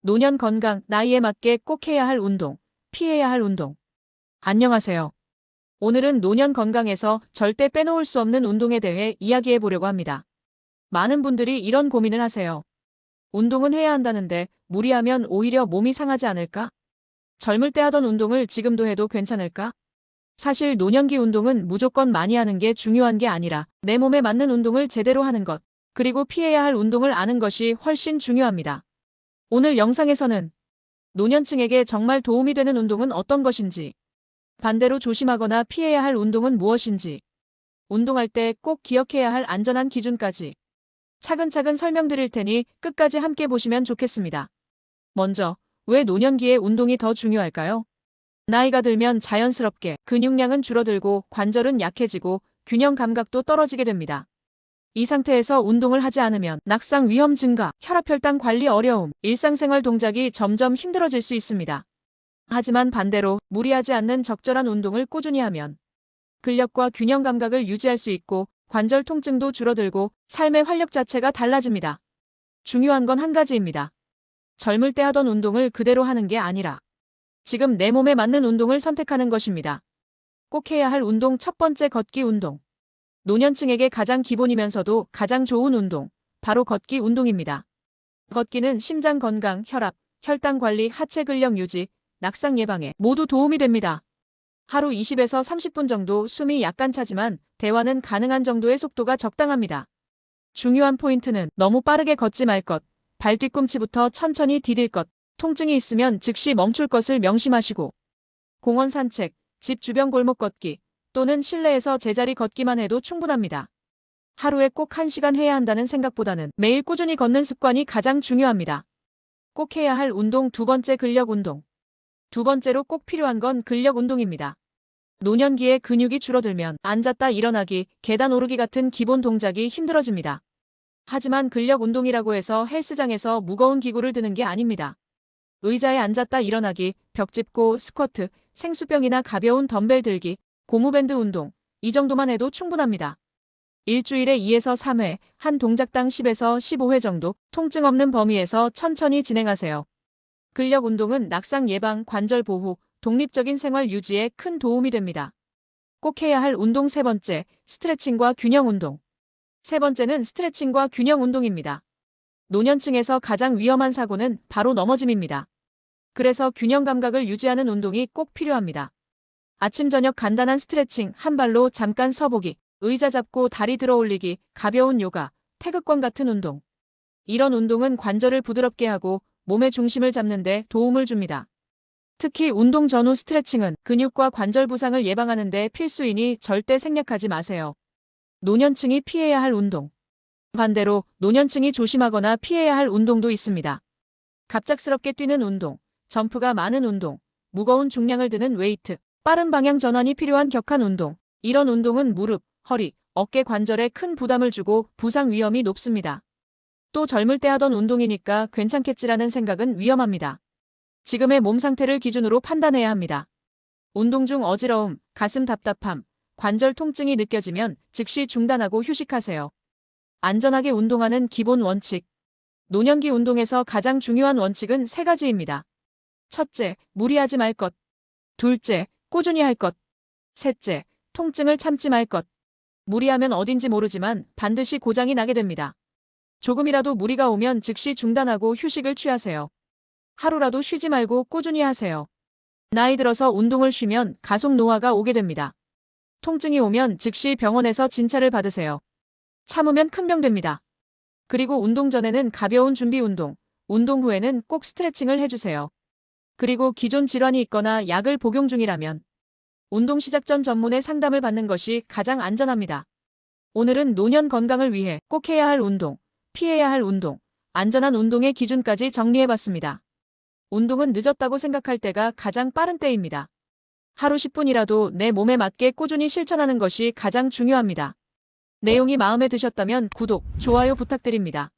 노년 건강, 나이에 맞게 꼭 해야 할 운동, 피해야 할 운동. 안녕하세요. 오늘은 노년 건강에서 절대 빼놓을 수 없는 운동에 대해 이야기해 보려고 합니다. 많은 분들이 이런 고민을 하세요. 운동은 해야 한다는데 무리하면 오히려 몸이 상하지 않을까? 젊을 때 하던 운동을 지금도 해도 괜찮을까? 사실 노년기 운동은 무조건 많이 하는 게 중요한 게 아니라 내 몸에 맞는 운동을 제대로 하는 것, 그리고 피해야 할 운동을 아는 것이 훨씬 중요합니다. 오늘 영상에서는 노년층에게 정말 도움이 되는 운동은 어떤 것인지, 반대로 조심하거나 피해야 할 운동은 무엇인지, 운동할 때 꼭 기억해야 할 안전한 기준까지 차근차근 설명드릴 테니 끝까지 함께 보시면 좋겠습니다. 먼저, 왜 노년기에 운동이 더 중요할까요? 나이가 들면 자연스럽게 근육량은 줄어들고 관절은 약해지고 균형 감각도 떨어지게 됩니다. 이 상태에서 운동을 하지 않으면 낙상 위험 증가, 혈압혈당 관리 어려움, 일상생활 동작이 점점 힘들어질 수 있습니다. 하지만 반대로 무리하지 않는 적절한 운동을 꾸준히 하면 근력과 균형 감각을 유지할 수 있고 관절 통증도 줄어들고 삶의 활력 자체가 달라집니다. 중요한 건 한 가지입니다. 젊을 때 하던 운동을 그대로 하는 게 아니라 지금 내 몸에 맞는 운동을 선택하는 것입니다. 꼭 해야 할 운동 첫 번째, 걷기 운동. 노년층에게 가장 기본이면서도 가장 좋은 운동, 바로 걷기 운동입니다. 걷기는 심장 건강, 혈압, 혈당 관리, 하체 근력 유지, 낙상 예방에 모두 도움이 됩니다. 하루 20에서 30분 정도 숨이 약간 차지만 대화는 가능한 정도의 속도가 적당합니다. 중요한 포인트는 너무 빠르게 걷지 말 것, 발 뒤꿈치부터 천천히 디딜 것, 통증이 있으면 즉시 멈출 것을 명심하시고, 공원 산책, 집 주변 골목 걷기, 또는 실내에서 제자리 걷기만 해도 충분합니다. 하루에 꼭 1시간 해야 한다는 생각보다는 매일 꾸준히 걷는 습관이 가장 중요합니다. 꼭 해야 할 운동 두 번째, 근력 운동. 두 번째로 꼭 필요한 건 근력 운동입니다. 노년기에 근육이 줄어들면 앉았다 일어나기, 계단 오르기 같은 기본 동작이 힘들어집니다. 하지만 근력 운동이라고 해서 헬스장에서 무거운 기구를 드는 게 아닙니다. 의자에 앉았다 일어나기, 벽 짚고, 스쿼트, 생수병이나 가벼운 덤벨 들기, 고무밴드 운동, 이 정도만 해도 충분합니다. 일주일에 2에서 3회, 한 동작당 10에서 15회 정도, 통증 없는 범위에서 천천히 진행하세요. 근력 운동은 낙상 예방, 관절 보호, 독립적인 생활 유지에 큰 도움이 됩니다. 꼭 해야 할 운동 세 번째, 스트레칭과 균형 운동. 세 번째는 스트레칭과 균형 운동입니다. 노년층에서 가장 위험한 사고는 바로 넘어짐입니다. 그래서 균형 감각을 유지하는 운동이 꼭 필요합니다. 아침 저녁 간단한 스트레칭, 한 발로 잠깐 서보기, 의자 잡고 다리 들어 올리기, 가벼운 요가, 태극권 같은 운동. 이런 운동은 관절을 부드럽게 하고 몸의 중심을 잡는 데 도움을 줍니다. 특히 운동 전후 스트레칭은 근육과 관절 부상을 예방하는 데 필수이니 절대 생략하지 마세요. 노년층이 피해야 할 운동. 반대로 노년층이 조심하거나 피해야 할 운동도 있습니다. 갑작스럽게 뛰는 운동, 점프가 많은 운동, 무거운 중량을 드는 웨이트, 빠른 방향 전환이 필요한 격한 운동. 이런 운동은 무릎, 허리, 어깨 관절에 큰 부담을 주고 부상 위험이 높습니다. 또 젊을 때 하던 운동이니까 괜찮겠지라는 생각은 위험합니다. 지금의 몸 상태를 기준으로 판단해야 합니다. 운동 중 어지러움, 가슴 답답함, 관절 통증이 느껴지면 즉시 중단하고 휴식하세요. 안전하게 운동하는 기본 원칙. 노년기 운동에서 가장 중요한 원칙은 세 가지입니다. 첫째, 무리하지 말 것. 둘째, 꾸준히 할 것. 셋째, 통증을 참지 말 것. 무리하면 어딘지 모르지만 반드시 고장이 나게 됩니다. 조금이라도 무리가 오면 즉시 중단하고 휴식을 취하세요. 하루라도 쉬지 말고 꾸준히 하세요. 나이 들어서 운동을 쉬면 가속 노화가 오게 됩니다. 통증이 오면 즉시 병원에서 진찰을 받으세요. 참으면 큰 병 됩니다. 그리고 운동 전에는 가벼운 준비 운동, 운동 후에는 꼭 스트레칭을 해주세요. 그리고 기존 질환이 있거나 약을 복용 중이라면 운동 시작 전 전문의 상담을 받는 것이 가장 안전합니다. 오늘은 노년 건강을 위해 꼭 해야 할 운동, 피해야 할 운동, 안전한 운동의 기준까지 정리해봤습니다. 운동은 늦었다고 생각할 때가 가장 빠른 때입니다. 하루 10분이라도 내 몸에 맞게 꾸준히 실천하는 것이 가장 중요합니다. 내용이 마음에 드셨다면 구독, 좋아요 부탁드립니다.